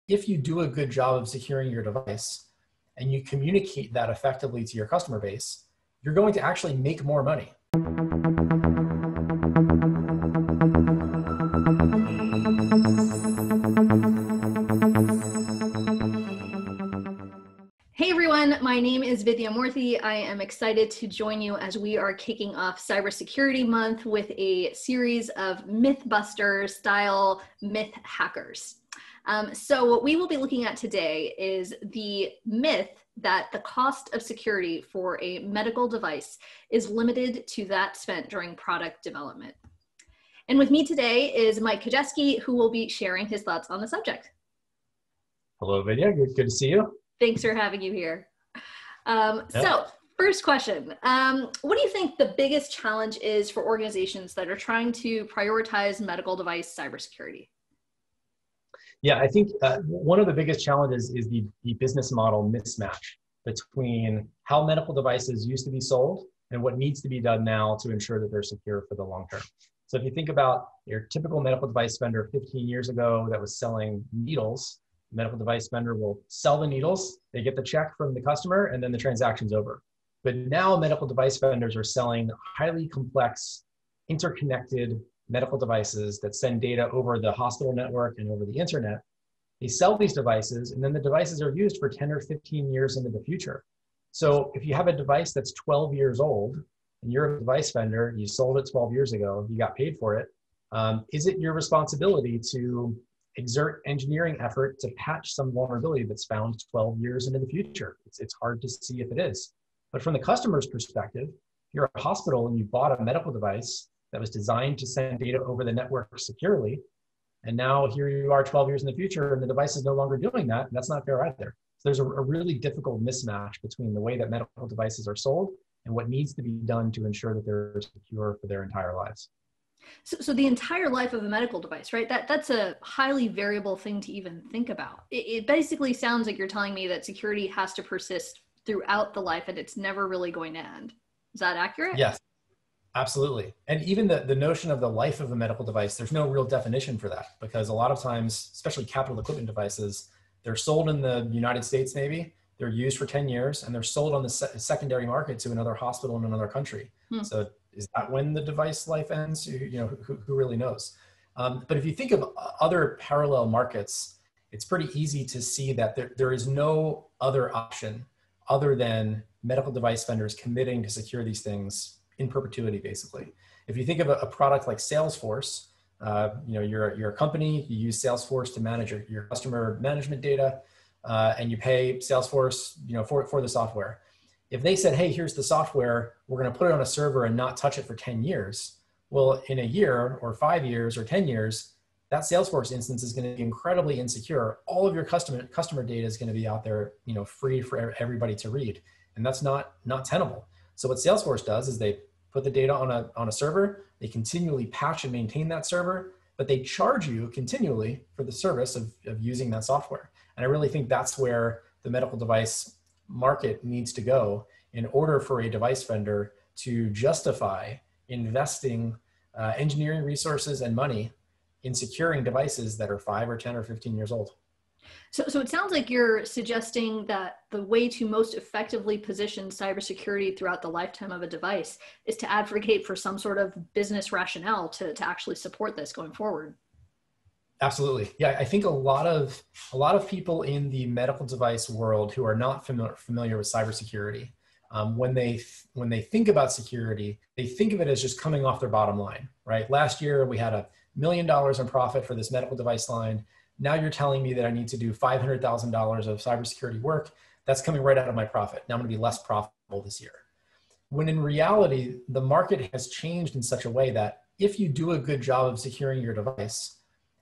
if you do a good job of securing your device and you communicate that effectively to your customer base, you're going to actually make more money. Hey everyone, my name is Vidya Murthy. I am excited to join you as we are kicking off Cybersecurity Month with a series of Mythbusters style myth hackers. So what we will be looking at today is the myth that the cost of security for a medical device is limited to that spent during product development. And with me today is Mike Kijewski, who will be sharing his thoughts on the subject. Hello, Vidya. Good to see you. Thanks for having you here. So first question, what do you think the biggest challenge is for organizations that are trying to prioritize medical device cybersecurity? Yeah, I think one of the biggest challenges is the business model mismatch between how medical devices used to be sold and what needs to be done now to ensure that they're secure for the long term. So if you think about your typical medical device vendor 15 years ago that was selling needles, the medical device vendor will sell the needles, they get the check from the customer, and then the transaction's over. But now medical device vendors are selling highly complex, interconnected medical devices that send data over the hospital network and over the internet. They sell these devices, and then the devices are used for 10 or 15 years into the future. So if you have a device that's 12 years old, and you're a device vendor, you sold it 12 years ago, you got paid for it, is it your responsibility to exert engineering effort to patch some vulnerability that's found 12 years into the future? It's hard to see if it is. But from the customer's perspective, if you're a hospital and you bought a medical device that was designed to send data over the network securely, and now here you are 12 years in the future and the device is no longer doing that, and that's not fair either. So there's a really difficult mismatch between the way that medical devices are sold and what needs to be done to ensure that they're secure for their entire lives. So the entire life of a medical device, right? That's a highly variable thing to even think about. It basically sounds like you're telling me that security has to persist throughout the life and it's never really going to end. Is that accurate? Yes. Absolutely. And even the notion of the life of a medical device, there's no real definition for that, because a lot of times, especially capital equipment devices, they're sold in the United States, maybe they're used for 10 years and they're sold on the secondary market to another hospital in another country. So is that when the device life ends? Who really knows? But if you think of other parallel markets, it's pretty easy to see that there is no other option other than medical device vendors committing to secure these things in perpetuity, basically. If you think of a product like Salesforce, you're a company, you use Salesforce to manage your customer management data, and you pay Salesforce, for the software. If they said, hey, here's the software, we're going to put it on a server and not touch it for 10 years. Well, in a year or 5 years or 10 years, that Salesforce instance is going to be incredibly insecure. All of your customer data is going to be out there, free for everybody to read. And that's not tenable. So what Salesforce does is they put the data on a server, they continually patch and maintain that server, but they charge you continually for the service of using that software. And I really think that's where the medical device market needs to go in order for a device vendor to justify investing engineering resources and money in securing devices that are 5 or 10 or 15 years old. So it sounds like you're suggesting that the way to most effectively position cybersecurity throughout the lifetime of a device is to advocate for some sort of business rationale to actually support this going forward. Absolutely. Yeah, I think a lot of people in the medical device world who are not familiar with cybersecurity, when they think about security, they think of it as just coming off their bottom line, right? Last year we had $1 million in profit for this medical device line. Now you're telling me that I need to do $500,000 of cybersecurity work. That's coming right out of my profit. Now I'm going to be less profitable this year. When in reality, the market has changed in such a way that if you do a good job of securing your device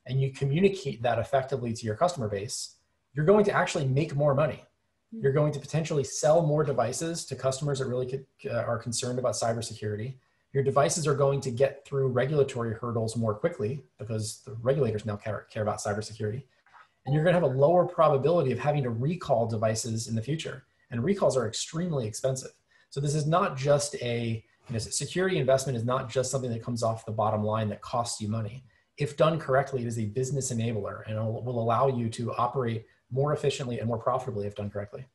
and you communicate that effectively to your customer base, you're going to actually make more money. You're going to potentially sell more devices to customers that really are concerned about cybersecurity. Your devices are going to get through regulatory hurdles more quickly because the regulators now care about cybersecurity. And you're going to have a lower probability of having to recall devices in the future. And recalls are extremely expensive. So this is not just security investment is not just something that comes off the bottom line that costs you money. if done correctly, it is a business enabler, and it will allow you to operate more efficiently and more profitably if done correctly.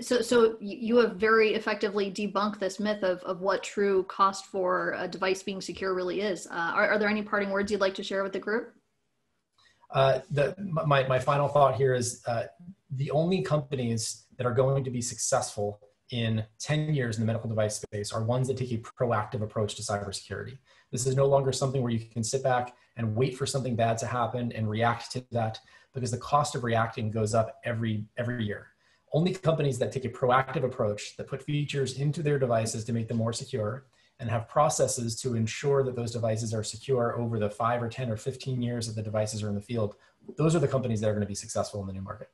So you have very effectively debunked this myth of what true cost for a device being secure really is. Are there any parting words you'd like to share with the group? My final thought here is the only companies that are going to be successful in 10 years in the medical device space are ones that take a proactive approach to cybersecurity. This is no longer something where you can sit back and wait for something bad to happen and react to that, because the cost of reacting goes up every year. Only companies that take a proactive approach, that put features into their devices to make them more secure, and have processes to ensure that those devices are secure over the 5 or 10 or 15 years that the devices are in the field, those are the companies that are going to be successful in the new market.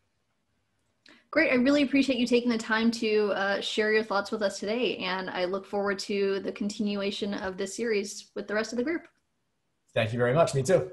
Great. I really appreciate you taking the time to share your thoughts with us today. And I look forward to the continuation of this series with the rest of the group. Thank you very much. Me too.